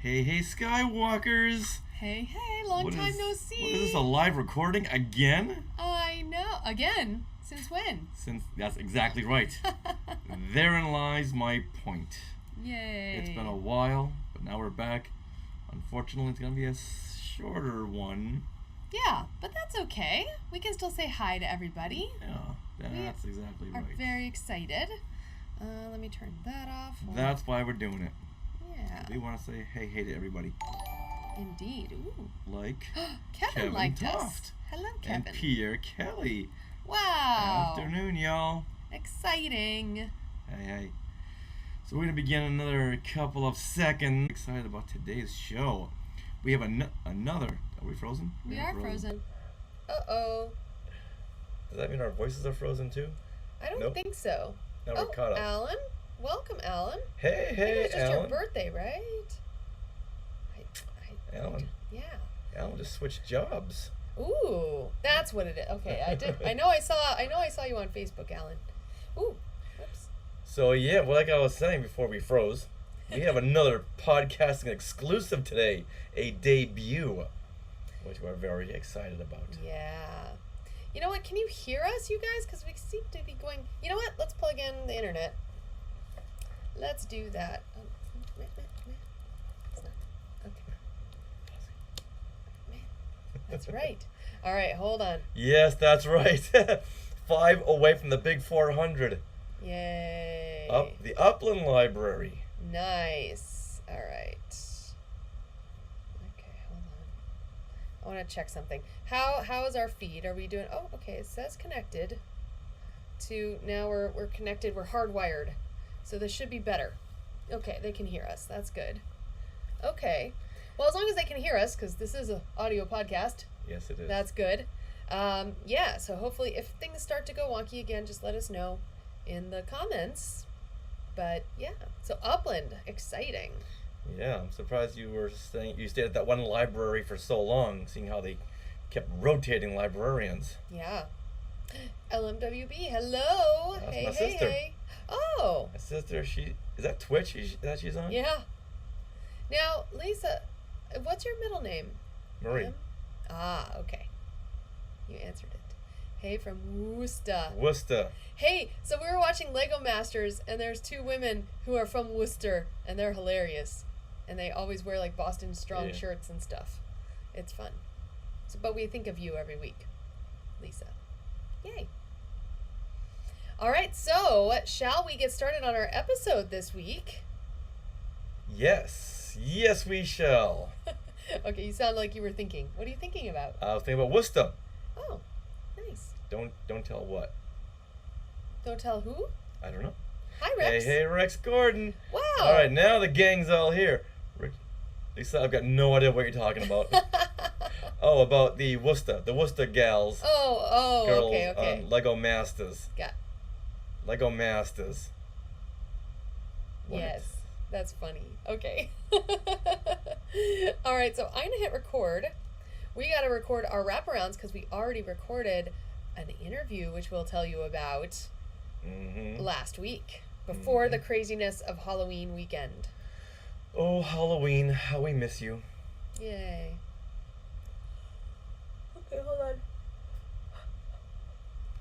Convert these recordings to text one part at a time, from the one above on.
Hey, Skywalkers! Hey, long time no see. What is this, a live recording again? I know. Again? Since when? That's exactly right. Therein lies my point. Yay. It's been a while, but now we're back. Unfortunately, it's going to be a shorter one. Yeah, but that's okay. We can still say hi to everybody. Yeah, that's exactly right. We're very excited. Let me turn that off. That's why we're doing it. Yeah. We want to say hey to everybody. Indeed. Ooh. Like Kevin liked Toft. us. Hello, Kevin. And Pierre Kelly. Wow. Afternoon, y'all. Exciting. Hey. So we're going to begin another couple of seconds. Excited about today's show. We have another. Are we frozen? We are frozen. Uh-oh. Does that mean our voices are frozen too? I don't think so. Now we're caught up. Alan. Welcome, Alan. Hey, It was just Alan. your birthday, right? Alan. Yeah. Alan just switched jobs. Ooh, that's what it is. Okay, I did. I know I saw you on Facebook, Alan. Ooh, whoops. So yeah, well, like I was saying before we froze, we have another podcasting exclusive today, a debut, which we're very excited about. Yeah. You know what? Can you hear us, you guys? Because we seem to be going. You know what? Let's plug in the internet. Let's do that. Oh, it's not. Okay. Man, that's right. All right, hold on. Yes, that's right. 5 away from the big 400. Yay. Up the Upland Library. Nice. All right. Okay, hold on. I want to check something. How is our feed? Are we doing? Oh, okay. It says connected. To now we're connected. We're hardwired. So this should be better. Okay, they can hear us. That's good. Okay. Well, as long as they can hear us, because this is an audio podcast. Yes, it is. That's good. Yeah, so hopefully if things start to go wonky again, just let us know in the comments. But yeah, so Upland, exciting. Yeah, I'm surprised you stayed at that one library for so long, seeing how they kept rotating librarians. Yeah. LMWB, hello. That's hey, my hey, sister. hey. Oh. My sister, is that Twitch that she's on? Yeah. Now, Lisa, what's your middle name? Marie. Ah, okay. You answered it. Hey, from Worcester. Worcester. Hey, so we were watching Lego Masters, and there's 2 women who are from Worcester, and they're hilarious. And they always wear, like, Boston Strong shirts and stuff. It's fun. So, but we think of you every week, Lisa. Yay. All right, so shall we get started on our episode this week? Yes, we shall. Okay, you sound like you were thinking. What are you thinking about? I was thinking about Worcester. Oh, nice. Don't tell what. Don't tell who? I don't know. Hi, Rex. Hey, Rex Gordon. Wow. All right, now the gang's all here. Lisa, I've got no idea what you're talking about. Oh, about the Worcester gals. Oh, girls okay. on Lego Masters. Got. Lego Masters. What? Yes, that's funny. Okay. All right, so I'm gonna hit record. We gotta record our wraparounds because we already recorded an interview, which we'll tell you about last week before the craziness of Halloween weekend. Oh, Halloween, how we miss you. Yay. Okay, hold on.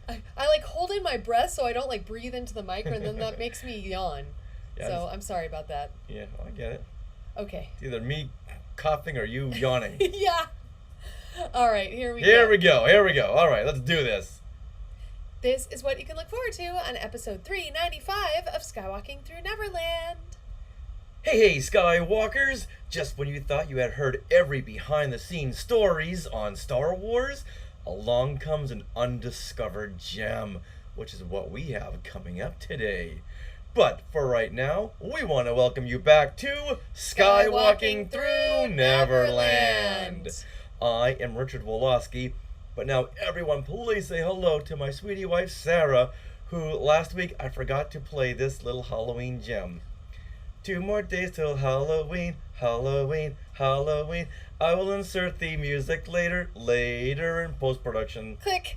I like hold in my breath so I don't like breathe into the mic, and then that makes me yawn. Yeah, So I'm sorry about that. Yeah, I get it. Okay. It's either me coughing or you yawning. Yeah. All right, here we go. Here we go. All right, let's do this. This is what you can look forward to on episode 395 of Skywalking Through Neverland. Hey, Skywalkers! Just when you thought you had heard every behind-the-scenes stories on Star Wars, along comes an undiscovered gem, which is what we have coming up today. But for right now, we want to welcome you back to Skywalking Through Neverland. I am Richard Woloski, but now everyone please say hello to my sweetie wife Sarah, who last week I forgot to play this little Halloween gem. 2 more days till Halloween, Halloween, Halloween. I will insert the music later in post-production. Click.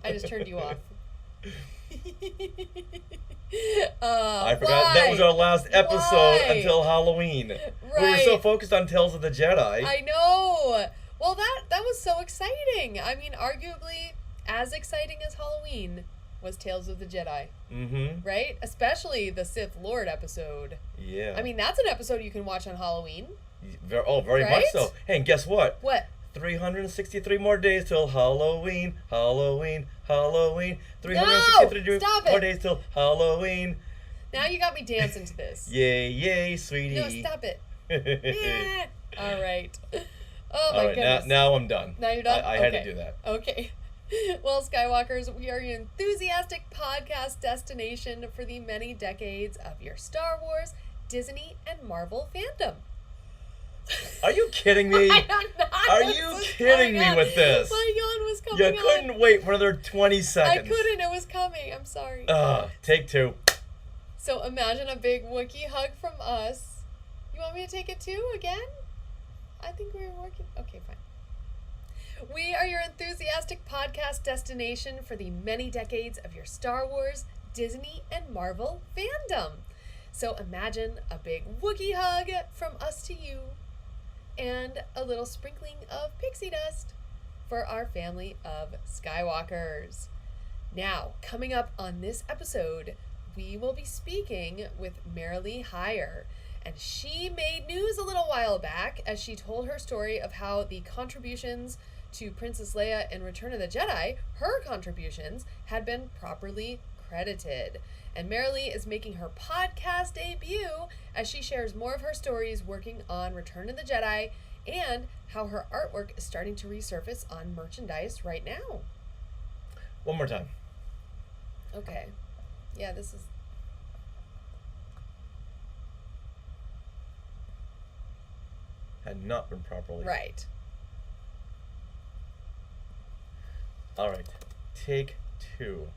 I just turned you off. I forgot that was our last episode Why? until Halloween. We were so focused on Tales of the Jedi. I know. Well, that was so exciting. I mean, arguably as exciting as Halloween was Tales of the Jedi. Mm-hmm. Right? Especially the Sith Lord episode. Yeah. I mean, that's an episode you can watch on Halloween. Very right? much so. Hey, and guess what? What? 363 more days till Halloween, Halloween, Halloween. No! 363 Stop more it! days till Halloween. Now you got me dancing to this. Yay, yay, sweetie. No, stop it. Eh. All right. Oh, All my right, goodness. now I'm done. Now you're done? I had to Okay. do that. Okay. Well, Skywalkers, we are your enthusiastic podcast destination for the many decades of your Star Wars, Disney, and Marvel fandom. Are you kidding me? I don't know. Are This you is kidding going me on. with this? My yawn was coming You on. couldn't wait for another 20 I seconds. couldn't. It was coming. I'm sorry. Take two. So imagine a big Wookiee hug from us. You want me to take it too again? I think we were working. Okay, fine. We are your enthusiastic podcast destination for the many decades of your Star Wars, Disney, and Marvel fandom. So imagine a big Wookiee hug from us to you and a little sprinkling of pixie dust for our family of Skywalkers. Now, coming up on this episode, we will be speaking with Marilee Hire. And she made news a little while back as she told her story of how the contributions to Princess Leia in Return of the Jedi, her contributions, had been properly credited. And Marilee is making her podcast debut as she shares more of her stories working on Return of the Jedi and how her artwork is starting to resurface on merchandise right now. One more time. Okay. Yeah, this is... Had not been properly. Right. All right. Take two.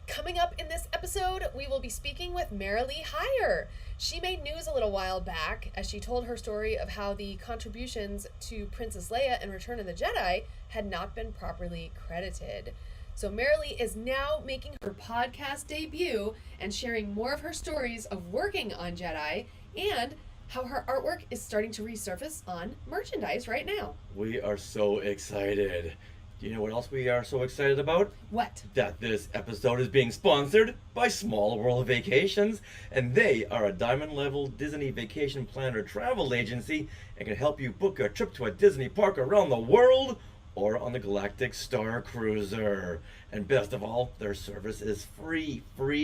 Coming up in this episode, we will be speaking with Marilee Hire. She made news a little while back as she told her story of how the contributions to Princess Leia in Return of the Jedi had not been properly credited. So Marilee is now making her podcast debut and sharing more of her stories of working on Jedi and how her artwork is starting to resurface on merchandise right now. We are so excited. Do you know what else we are so excited about? What? That this episode is being sponsored by Small World Vacations, and they are a diamond level Disney vacation planner travel agency and can help you book a trip to a Disney park around the world or on the Galactic Star Cruiser. And best of all, their service is free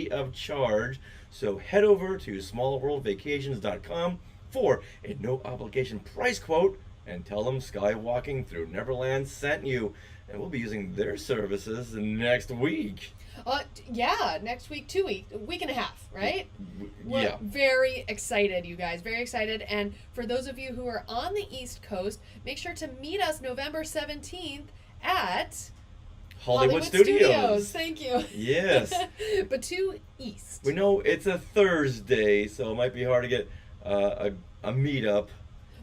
of charge. So head over to smallworldvacations.com for a no obligation price quote and tell them Skywalking Through Neverland sent you. And we'll be using their services next week. Yeah, next week, 2 weeks, a week and a half, right? We're Yeah. very excited, you guys, very excited. And for those of you who are on the East Coast, make sure to meet us November 17th at Hollywood Studios. Thank you. Yes. Batu East. We know it's a Thursday, so it might be hard to get a meetup.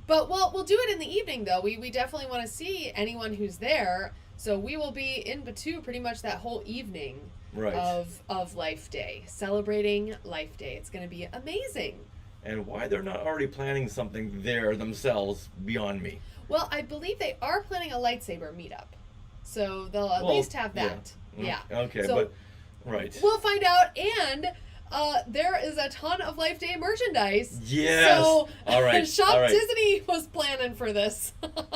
But we'll do it in the evening, though. We definitely want to see anyone who's there. So we will be in Batu pretty much that whole evening Right. of Life Day, celebrating Life Day. It's going to be amazing. And why they're not already planning something there themselves beyond me. Well, I believe they are planning a lightsaber meetup. So they'll at Well, least have that. yeah. Yeah. Okay, So but right. we'll find out. And there is a ton of Life Day merchandise. Yes. So All right. Shop all right. Disney was planning for this.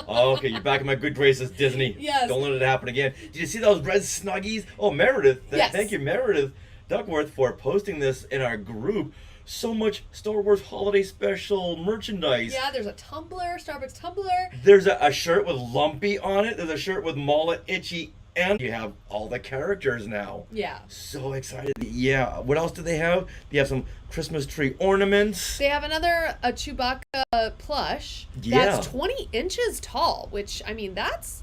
Okay, you're back in my good graces, Disney. Yes. Don't let it happen again. Did you see those red snuggies? Oh, Meredith. Yes. Thank you, Meredith Duckworth, for posting this in our group. So much Star Wars Holiday Special merchandise. Yeah, there's a tumbler, Starbucks tumbler. There's a shirt with Lumpy on it. There's a shirt with Mala, Itchy, and you have all the characters now. Yeah. So excited. Yeah. What else do they have? They have some Christmas tree ornaments. They have a Chewbacca plush Yeah. that's 20 inches tall, which, I mean, that's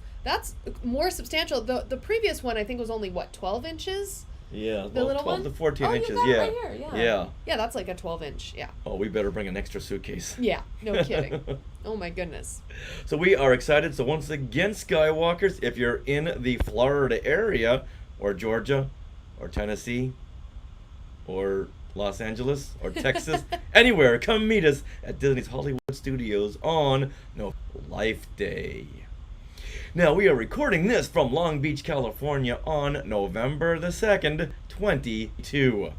more substantial. The previous one, I think, was only, 12 inches? Yeah. The little 12 one? to 14 Oh, inches. you got it Yeah. right here, yeah. Yeah. Yeah, that's like a 12-inch, yeah. Oh, we better bring an extra suitcase. Yeah, no kidding. Oh, my goodness. So we are excited. So once again, Skywalkers, if you're in the Florida area or Georgia or Tennessee or Los Angeles or Texas, anywhere, come meet us at Disney's Hollywood Studios on Life Day. Now, we are recording this from Long Beach, California on November the 2nd, 2022.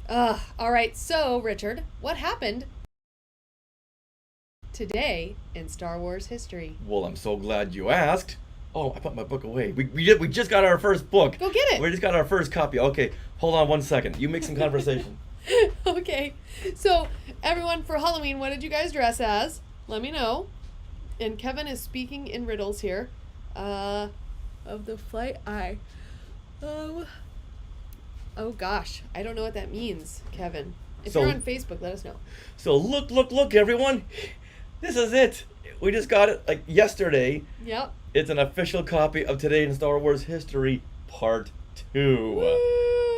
All right, so, Richard, what happened today in Star Wars history? Well, I'm so glad you asked. Oh, I put my book away. We just got our first book. Go get it. We just got our first copy. Okay, hold on one second. You make some conversation. Okay, so everyone, for Halloween, what did you guys dress as? Let me know. And Kevin is speaking in riddles here. Of the flight eye. Oh gosh, I don't know what that means, Kevin. If you're on Facebook, let us know. So look, everyone. This is it. We just got it like yesterday. Yep. It's an official copy of Today in Star Wars History Part 2. Woo!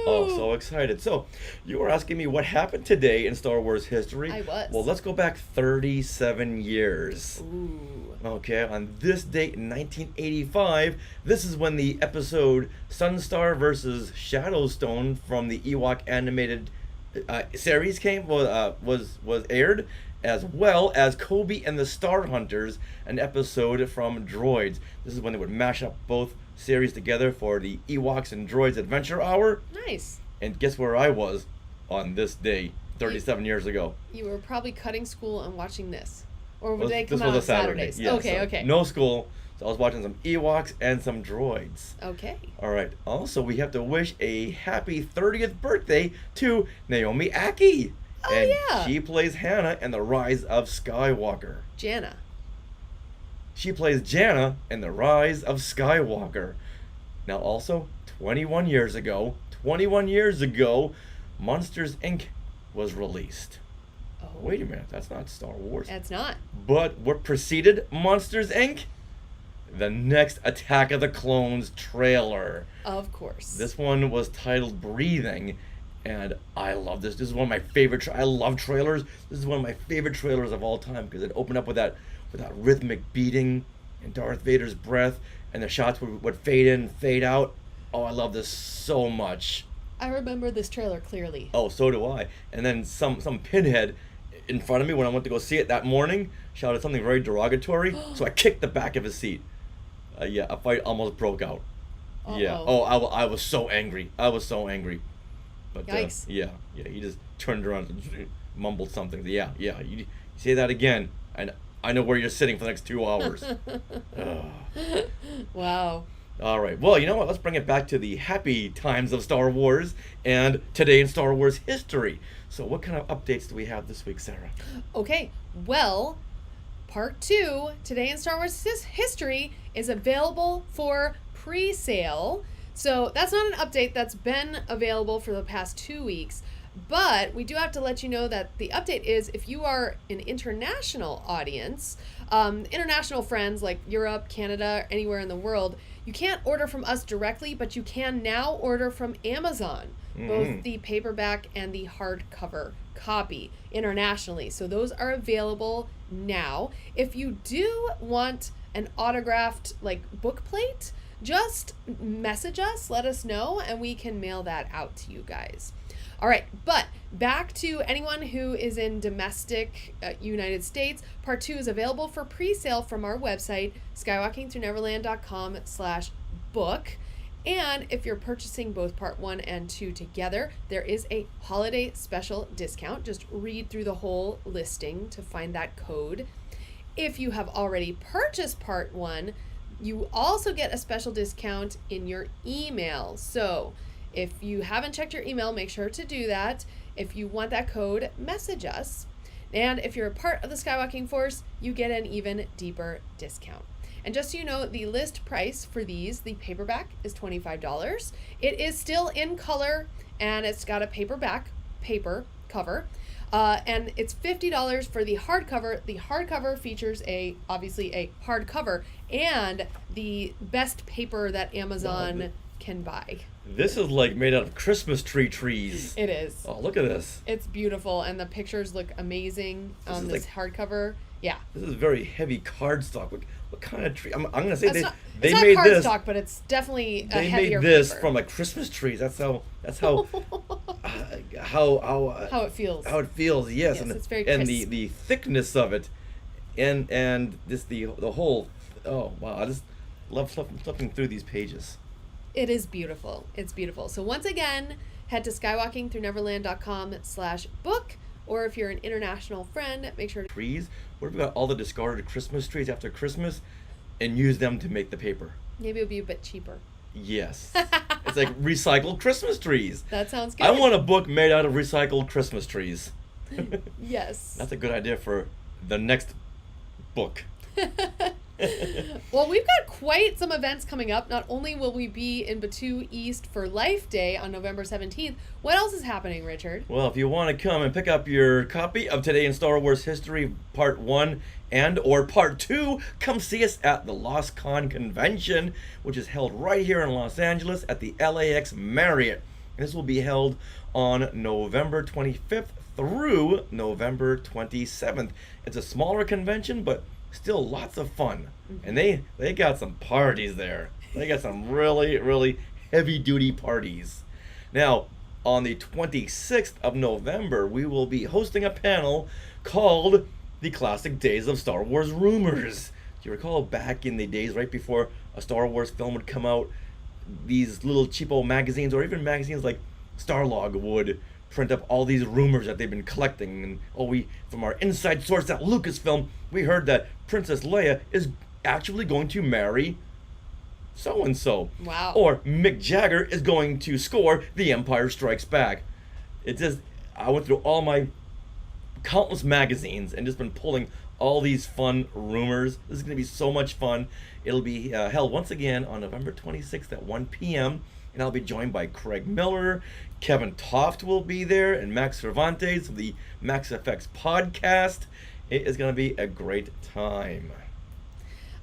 Oh, so excited. So, you were asking me what happened today in Star Wars history. I was. Well, let's go back 37 years. Ooh. Okay, on this date in 1985, this is when the episode Sunstar versus Shadowstone from the Ewok animated series was aired, as well as Kobe and the Star Hunters, an episode from Droids. This is when they would mash up both series together for the Ewoks and Droids Adventure Hour. Nice. And guess where I was on this day 37 years ago? You were probably cutting school and watching this. Or would Well, they come this out was a on Saturday. Saturdays? Yeah, Okay. No school, so I was watching some Ewoks and some Droids. Okay. All right. Also, we have to wish a happy 30th birthday to Naomi Ackie. Oh, and yeah. she plays Hannah in The Rise of Skywalker. Jana. She plays Jana in The Rise of Skywalker. Now, also, 21 years ago, Monsters, Inc. was released. Oh. Wait a minute, that's not Star Wars. That's not. But what preceded Monsters, Inc.? The next Attack of the Clones trailer. Of course. This one was titled Breathing, and I love this. This is one of my favorite. I love trailers. This is one of my favorite trailers of all time because it opened up with that rhythmic beating and Darth Vader's breath, and the shots would fade in, fade out. Oh, I love this so much. I remember this trailer clearly. Oh, so do I. And then some pinhead in front of me when I went to go see it that morning shouted something very derogatory, so I kicked the back of his seat. Yeah, a fight almost broke out. Uh-oh. Yeah. Oh, I was so angry. But Yikes. Yeah, he just turned around and mumbled something. Yeah, you say that again, and I know where you're sitting for the next 2 hours. Wow. All right. Well, you know what? Let's bring it back to the happy times of Star Wars and today in Star Wars history. So what kind of updates do we have this week, Sarah? Okay, well, Part 2, Today in Star Wars History, is available for pre-sale. So that's not an update that's been available for the past 2 weeks. But we do have to let you know that the update is if you are an international audience, international friends like Europe, Canada, anywhere in the world, you can't order from us directly, but you can now order from Amazon, both the paperback and the hardcover copy internationally. So those are available now. If you do want an autographed book plate, just message us, let us know, and we can mail that out to you guys. All right, but back to anyone who is in domestic United States, Part 2 is available for pre-sale from our website, skywalkingthroughneverland.com/book. And if you're purchasing both Part 1 and 2 together, there is a holiday special discount. Just read through the whole listing to find that code. If you have already purchased Part 1, you also get a special discount in your email. So if you haven't checked your email, make sure to do that. If you want that code, message us. And if you're a part of the Skywalking Force, you get an even deeper discount. And just so you know, the list price for these, the paperback, is $25. It is still in color, and it's got a paper cover. And it's $50 for the hardcover. The hardcover features obviously a hardcover and the best paper that Amazon can buy. This is made out of Christmas tree trees. It is. Oh, look at this. It's beautiful, and the pictures look amazing on this hardcover. Yeah. This is very heavy cardstock. What kind of tree? I'm gonna say It's they not made this. cardstock, but it's definitely a They heavier made this paper. from like Christmas trees. That's how how it feels. How it feels. Yes, Yes, and it's very and crisp. the thickness of it, and this the whole. Oh wow! I just love flipping through these pages. It is beautiful. It's beautiful. So once again, head to skywalkingthroughneverland.com/book, or if you're an international friend, make sure to Trees. What if we got all the discarded Christmas trees after Christmas, and use them to make the paper? maybe it'll be a bit cheaper. Yes. It's like recycled Christmas trees. That sounds good. I want a book made out of recycled Christmas trees. Yes. That's a good idea for the next book. Well, we've got quite some events coming up. Not only will we be in Batu East for Life Day on November 17th, what else is happening, Richard? Well, if you want to come and pick up your copy of Today in Star Wars History Part 1 and or Part 2, come see us at the Lost Con Convention, which is held right here in Los Angeles at the LAX Marriott. And this will be held on November 25th through November 27th. It's a smaller convention, but still lots of fun. And they got some parties there. They got some really, really heavy-duty parties. Now, on the 26th of November, we will be hosting a panel called The Classic Days of Star Wars Rumors. Do you recall back in the days right before a Star Wars film would come out, these little cheapo magazines, or even magazines like Starlog, would print up all these rumors that they've been collecting, and from our inside source at Lucasfilm, we heard that Princess Leia is actually going to marry so and so. Wow. Or Mick Jagger is going to score The Empire Strikes Back. I went through all my countless magazines and just been pulling all these fun rumors. This is going to be so much fun. It'll be held once again on November 26th at 1 p.m. And I'll be joined by Craig Miller, Kevin Toft will be there, and Max Cervantes of the Max FX podcast. It is going to be a great time.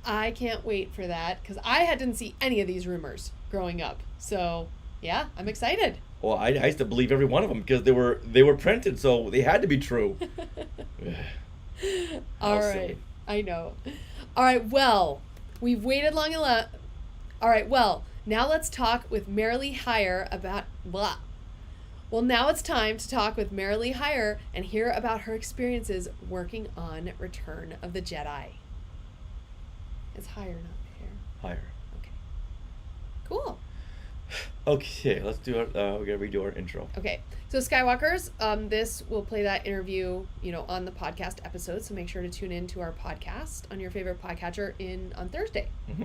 I can't wait for that because I didn't see any of these rumors growing up. So, yeah, I'm excited. Well, I used to believe every one of them because they were printed, so they had to be true. All right. Silly. I know. All right, well, we've waited long enough. All right, well, now let's talk with Marilee Hire about blah. Well, now it's time to talk with Marilee Hire and hear about her experiences working on Return of the Jedi. It's higher, not higher. Higher. Okay. Cool. Okay, let's do it. We're gonna redo our intro. Okay, so Skywalkers, this will play that interview, on the podcast episode. So make sure to tune in to our podcast on your favorite podcatcher on Thursday. Mm-hmm.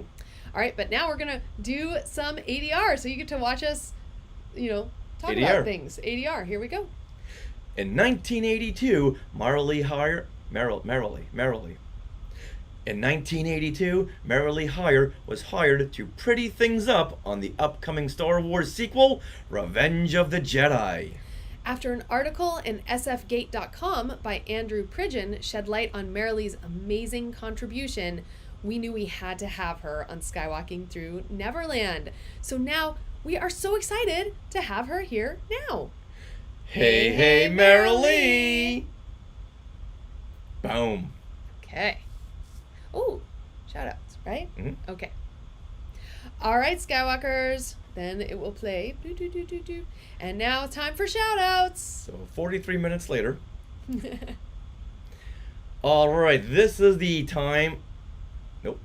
All right, but now we're gonna do some ADR, so you get to watch us, talk ADR. about things. ADR. Here we go. In 1982, Marilee. In 1982, Marilee Hire was hired to pretty things up on the upcoming Star Wars sequel, Revenge of the Jedi. After an article in sfgate.com by Andrew Pridgeon shed light on Marilee's amazing contribution, we knew we had to have her on Skywalking Through Neverland. So now we are so excited to have her here now. Hey, Marilee! Boom. Okay. Oh, shout outs, right? Mhm. Okay. All right, Skywalkers. Then it will play. Do, do, do, do, do. And now it's time for shout outs. So 43 minutes later. All right, this is the time. Nope.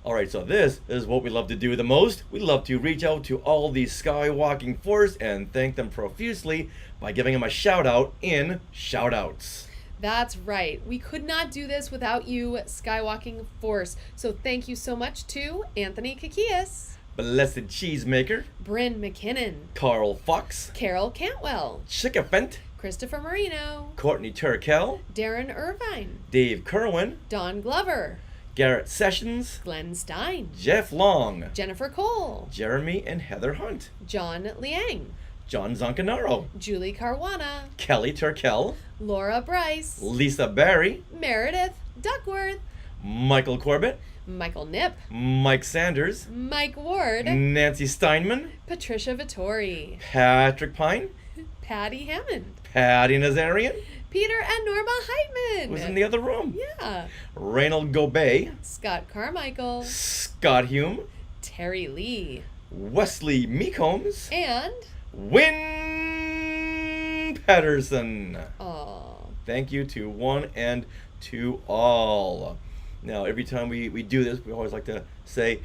All right, so this is what we love to do the most. We love to reach out to all the Skywalking Force and thank them profusely by giving them a shout out in shout outs. That's right. We could not do this without you, Skywalking Force. So thank you so much to Anthony Kakias, Blessed Cheesemaker, Bryn McKinnon, Carl Fox, Carol Cantwell, Chickafant, Christopher Marino, Courtney Turkel, Darren Irvine, Dave Kerwin, Don Glover, Garrett Sessions, Glenn Stein, Jeff Long, Jennifer Cole, Jeremy and Heather Hunt, John Liang, John Zoncanaro, Julie Caruana, Kelly Turkel, Laura Bryce, Lisa Barry, Meredith Duckworth, Michael Corbett, Michael Nip, Mike Sanders, Mike Ward, Nancy Steinman, Patricia Vittori, Patrick Pine, Patty Hammond, Patty Nazarian, Peter and Norma Heitman. Who's in the other room? Yeah. Reynold Gobet. Scott Carmichael. Scott Hume. Terry Lee. Wesley Meekholmes. And... Wynn Patterson. Aw. Thank you to one and to all. Now, every time we do this, we always like to say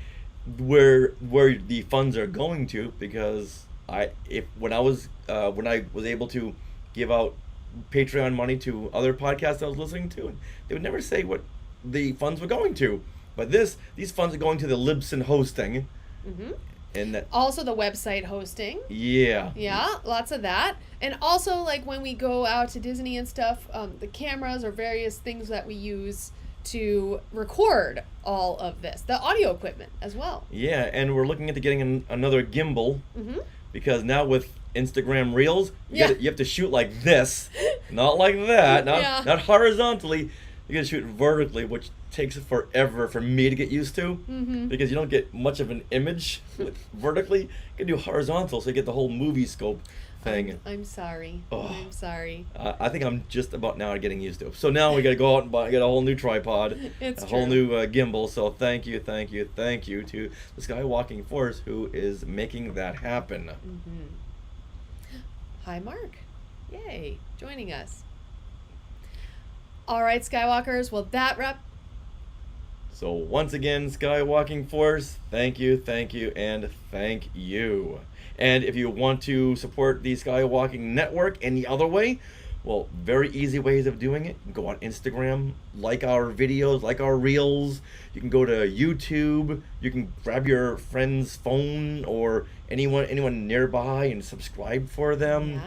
where the funds are going to, because when I was able to give out Patreon money to other podcasts I was listening to, they would never say what the funds were going to. But these funds are going to the Libsyn hosting. Mm-hmm. And that, also the website hosting. Yeah, lots of that. And also, like, when we go out to Disney and stuff, the cameras or various things that we use to record all of this, the audio equipment as well. Yeah, and we're looking into getting another gimbal. Mm-hmm. Because now with Instagram Reels, you have to shoot like this, not like that, not horizontally. You gotta shoot vertically, which takes forever for me to get used to, because you don't get much of an image vertically. You can do horizontal, so you get the whole movie scope thing. I'm sorry. Oh. I'm sorry. I think I'm just about now getting used to it. So now we gotta go out and get a whole new tripod, whole new gimbal. So thank you to the Skywalking Force who is making that happen. Mm-hmm. Hi, Mark. Yay, joining us. All right, Skywalkers. Well, that wrap. So once again, Skywalking Force, thank you, and thank you. And if you want to support the Skywalking Network any other way, well, very easy ways of doing it. Go on Instagram, like our videos, like our reels. You can go to YouTube. You can grab your friend's phone or anyone nearby and subscribe for them.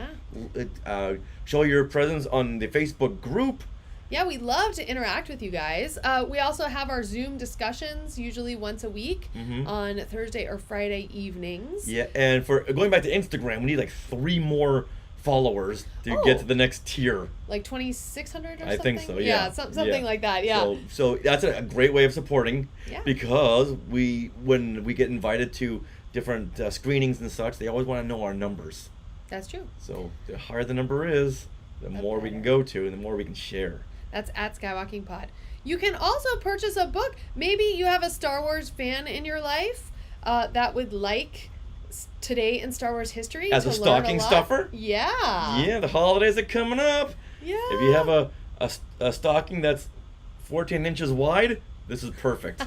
Yeah. Show your presence on the Facebook group. Yeah, we love to interact with you guys. We also have our Zoom discussions, usually once a week, on Thursday or Friday evenings. Yeah, and for going back to Instagram, we need like 3 more followers to get to the next tier. Like 2,600 or something? I think so, yeah. Something like that, yeah. So that's a great way of supporting, yeah. Because when we get invited to different screenings and such, they always want to know our numbers. That's true. So the higher the number is, the more we can go to and the more we can share. That's at Skywalking Pod. You can also purchase a book. Maybe you have a Star Wars fan in your life that would like Today in Star Wars History as a stocking stuffer. Yeah, the holidays are coming up. Yeah, if you have a stocking that's 14 inches wide, this is perfect.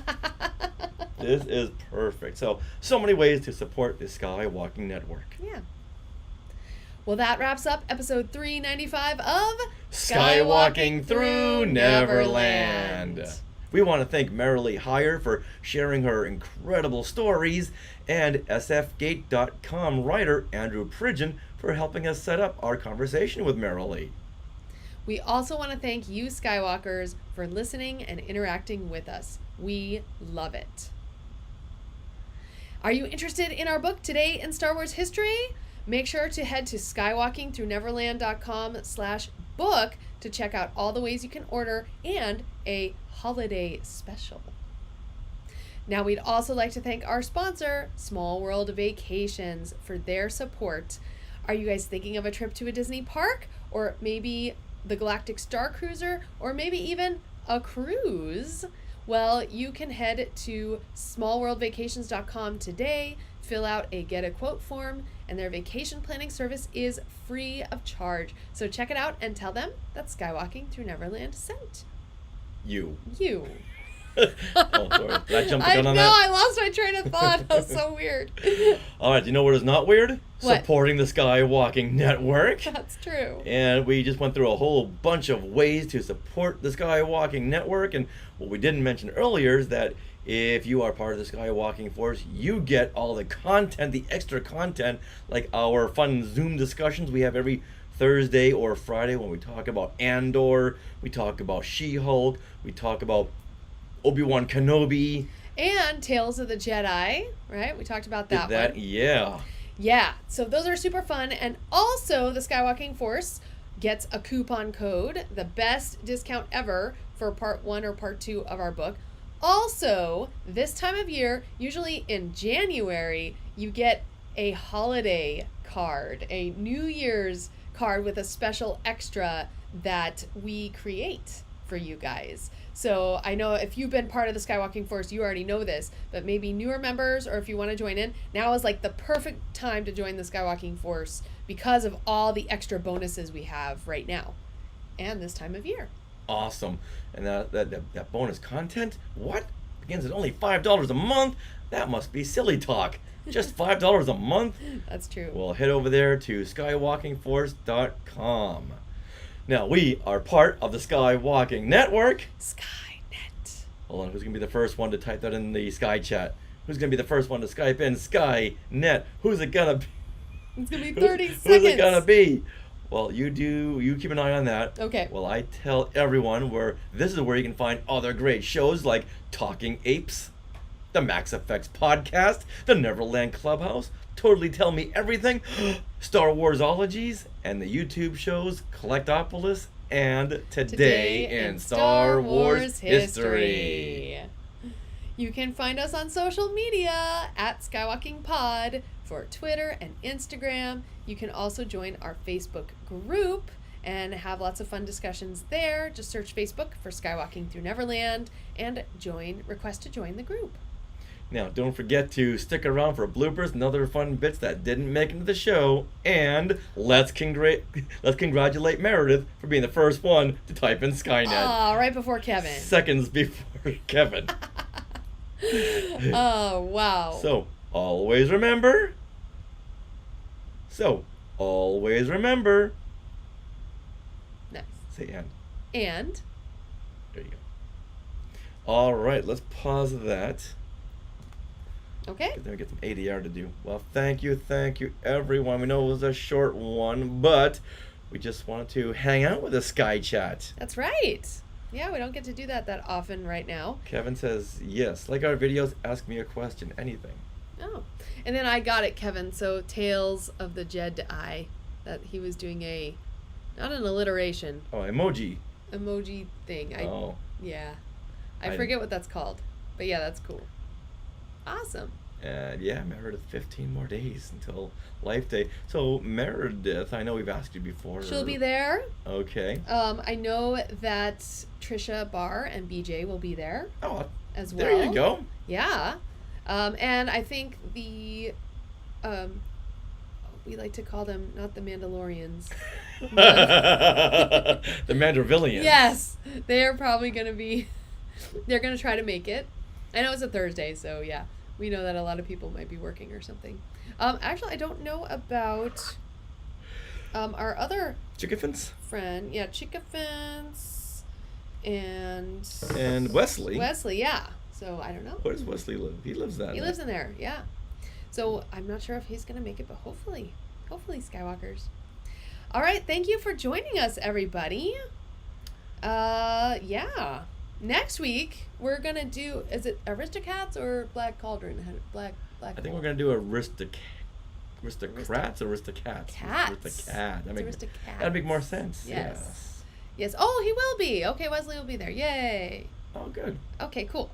This is perfect. So many ways to support the Skywalking Network. Yeah. Well, that wraps up episode 395 of Skywalking Through Neverland. We want to thank Marilee Heyer for sharing her incredible stories, and sfgate.com writer Andrew Pridgeon for helping us set up our conversation with Marilee. We also want to thank you, Skywalkers, for listening and interacting with us. We love it. Are you interested in our book, Today in Star Wars History? Make sure to head to skywalkingthroughneverland.com/book to check out all the ways you can order and a holiday special. Now, we'd also like to thank our sponsor, Small World Vacations, for their support. Are you guys thinking of a trip to a Disney park, or maybe the Galactic Star Cruiser, or maybe even a cruise? Well, you can head to smallworldvacations.com today, fill out a get a quote form, and their vacation planning service is free of charge. So check it out and tell them that Skywalking Through Neverland sent you. Oh, sorry. Did I jump the gun on that? I lost my train of thought. That was so weird. All right, you know what is not weird? What? Supporting the Skywalking Network. That's true. And we just went through a whole bunch of ways to support the Skywalking Network. And what we didn't mention earlier is that if you are part of the Skywalking Force, you get all the content, the extra content, like our fun Zoom discussions we have every Thursday or Friday when we talk about Andor, we talk about She-Hulk, we talk about Obi-Wan Kenobi. And Tales of the Jedi, right? We talked about that one. Yeah. Yeah, so those are super fun. And also, the Skywalking Force gets a coupon code, the best discount ever for part 1 or part 2 of our book. Also, this time of year, usually in January, you get a holiday card, a New Year's card with a special extra that we create for you guys. So I know if you've been part of the Skywalking Force, you already know this, but maybe newer members, or if you want to join in, now is like the perfect time to join the Skywalking Force because of all the extra bonuses we have right now and this time of year. Awesome. And that bonus content, what? Begins at only $5 a month? That must be silly talk. Just $5 a month? That's true. Well, head over there to skywalkingforce.com. Now, we are part of the Skywalking Network. Skynet. Hold on, who's going to be the first one to type that in the Sky chat? Who's going to be the first one to Skype in Skynet? Who's it going to be? It's going to be 30 seconds. Who's it going to be? Well, you keep an eye on that. Okay. Well, I tell everyone this is where you can find other great shows like Talking Apes, the Max Effects Podcast, the Neverland Clubhouse, Totally Tell Me Everything, Star Warsologies, and the YouTube shows Collectopolis and Today in Star Wars History. You can find us on social media at Skywalking Pod for Twitter and Instagram. You can also join our Facebook group and have lots of fun discussions there. Just search Facebook for Skywalking Through Neverland and request to join the group. Now, don't forget to stick around for bloopers and other fun bits that didn't make it into the show. And let's congratulate Meredith for being the first one to type in Skynet. Right before Kevin. Seconds before Kevin. Oh, wow. So, always remember. Nice. Say and. And. There you go. All right, let's pause that. Okay. Then we get some ADR to do. Well, thank you, everyone. We know it was a short one, but we just wanted to hang out with the Sky Chat. That's right. Yeah, we don't get to do that often right now. Kevin says, yes, like our videos, ask me a question, anything. Oh. And then I got it, Kevin. So, Tales of the Jedi. That he was doing not an alliteration. Oh, emoji thing. Yeah. I I forget what that's called. But yeah, that's cool. Awesome. And yeah, Meredith, 15 more days until Life Day. So, Meredith, I know we've asked you before. She'll be there. Okay. I know that Trisha Barr and BJ will be there. Oh, as well. There you go. Yeah. And I think we like to call them not the Mandalorians. The Mandravillians. Yes. They're probably going to be, they're going to try to make it. I know it's a Thursday, so yeah. We know that a lot of people might be working or something. Actually, I don't know about our other Chickafins? friend. Yeah, Chickafins and Wesley. Wesley, yeah. So I don't know. Where does Wesley live? He lives that. He lives in there, yeah. So I'm not sure if he's gonna make it, but hopefully, Skywalkers. All right, thank you for joining us, everybody. Yeah. Next week we're gonna do. Is it Aristocats or Black Cauldron? Black. I think we're gonna do Aristocrats or Aristocats. Cats. That'd make more sense. Yes. Oh, he will be. Okay, Wesley will be there. Yay. Oh, good. Okay, cool.